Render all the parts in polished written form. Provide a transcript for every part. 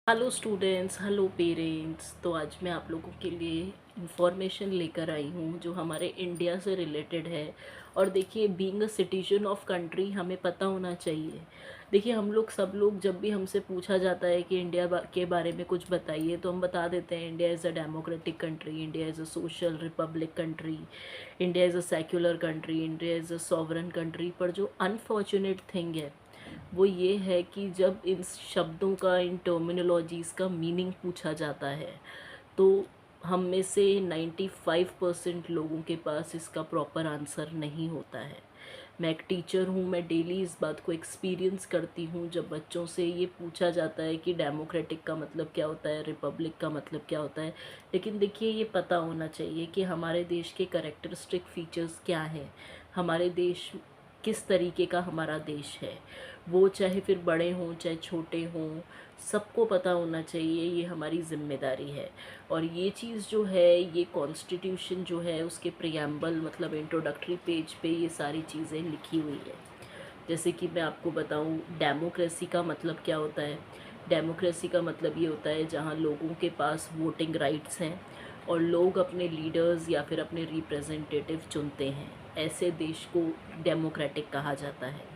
Hello students, hello parents. तो आज मैं आप लोगों के लिए इंफॉर्मेशन लेकर आई हूँ जो हमारे इंडिया से रिलेटेड है। और देखिए, being a citizen of country हमें पता होना चाहिए। देखिए, हम लोग सब लोग जब भी हमसे पूछा जाता है कि के बारे में कुछ बताइए, तो हम बता देते हैं India is a democratic country, India is a social Republic country, India is a secular country, India is a sovereign country. पर जो अनफॉर्चुनेट थिंग है वो ये है कि जब इन शब्दों का, इन टर्मिनोलॉजीज़ का मीनिंग पूछा जाता है, तो हम में से 95% लोगों के पास इसका प्रॉपर आंसर नहीं होता है। मैं एक टीचर हूँ, मैं डेली इस बात को एक्सपीरियंस करती हूँ जब बच्चों से ये पूछा जाता है कि डेमोक्रेटिक का मतलब क्या होता है, रिपब्लिक का मतलब क्या होता है। लेकिन देखिए, ये पता होना चाहिए कि हमारे देश के कैरेक्टरिस्टिक फीचर्स क्या हैं, हमारे देश किस तरीके का हमारा देश है। वो चाहे फिर बड़े हों चाहे छोटे हों, सबको पता होना चाहिए, ये हमारी ज़िम्मेदारी है। और ये चीज़ जो है, ये कॉन्स्टिट्यूशन जो है, उसके प्रियम्बल मतलब इंट्रोडक्टरी पेज पे ये सारी चीज़ें लिखी हुई है। जैसे कि मैं आपको बताऊं, डेमोक्रेसी का मतलब क्या होता है। डेमोक्रेसी का मतलब ये होता है जहां लोगों के पास वोटिंग राइट्स हैं और लोग अपने लीडर्स या फिर अपने रिप्रेजेंटेटिव चुनते हैं। ऐसे देश को डेमोक्रेटिक कहा जाता है।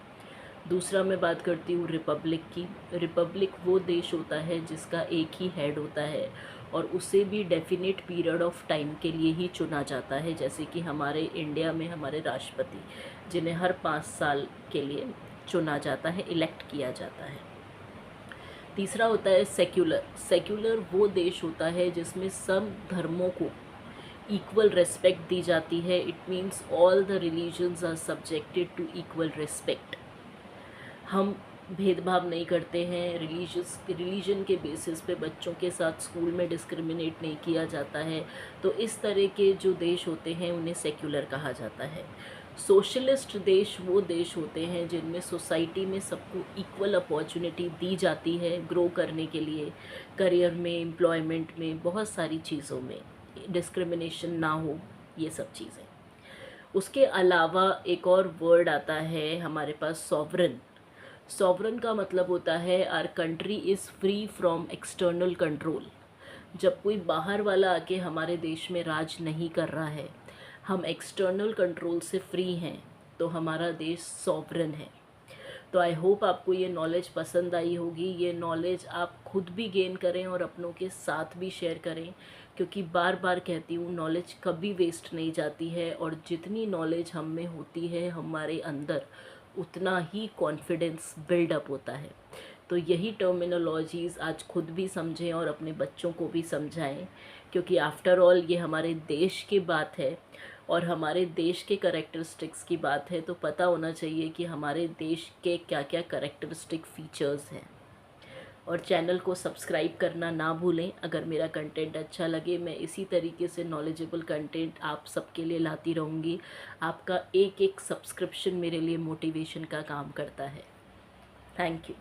दूसरा मैं बात करती हूँ रिपब्लिक की। रिपब्लिक वो देश होता है जिसका एक ही हेड होता है और उसे भी डेफिनेट पीरियड ऑफ टाइम के लिए ही चुना जाता है। जैसे कि हमारे इंडिया में हमारे राष्ट्रपति, जिन्हें हर 5 साल के लिए चुना जाता है, इलेक्ट किया जाता है। तीसरा होता है सेक्युलर। सेक्युलर वो देश होता है जिसमें सब धर्मों को इक्वल रिस्पेक्ट दी जाती है। It means all the religions are subjected to equal respect. हम भेदभाव नहीं करते हैं, रिलीजन के बेसिस पे बच्चों के साथ स्कूल में डिस्क्रिमिनेट नहीं किया जाता है। तो इस तरह के जो देश होते हैं उन्हें सेक्युलर कहा जाता है। सोशलिस्ट देश वो देश होते हैं जिनमें सोसाइटी में सबको इक्वल अपॉर्चुनिटी दी जाती है ग्रो करने के लिए, करियर में, एम्प्लॉयमेंट में, बहुत सारी चीज़ों में डिस्क्रिमिनेशन ना हो, ये सब चीज़ें। उसके अलावा एक और वर्ड आता है हमारे पास, सॉवरन। सॉवरन का मतलब होता है our country is free from external control. जब कोई बाहर वाला आके हमारे देश में राज नहीं कर रहा है, हम एक्सटर्नल कंट्रोल से फ्री हैं, तो हमारा देश सॉवरन है। तो आई होप आपको ये नॉलेज पसंद आई होगी। ये नॉलेज आप खुद भी गेन करें और अपनों के साथ भी शेयर करें, क्योंकि बार बार कहती हूँ, नॉलेज कभी वेस्ट नहीं जाती है। और जितनी नॉलेज हम में होती है, हमारे अंदर उतना ही कॉन्फिडेंस बिल्डअप होता है। तो यही टर्मिनोलॉजीज़ आज खुद भी समझें और अपने बच्चों को भी समझाएं, क्योंकि आफ्टर ऑल ये हमारे देश की बात है और हमारे देश के करेक्टरिस्टिक्स की बात है। तो पता होना चाहिए कि हमारे देश के क्या क्या करेक्टरिस्टिक फीचर्स हैं। और चैनल को सब्सक्राइब करना ना भूलें। अगर मेरा कंटेंट अच्छा लगे, मैं इसी तरीके से नॉलेजेबल कंटेंट आप सबके लिए लाती रहूँगी। आपका एक एक सब्सक्रिप्शन मेरे लिए मोटिवेशन का काम करता है। Thank you.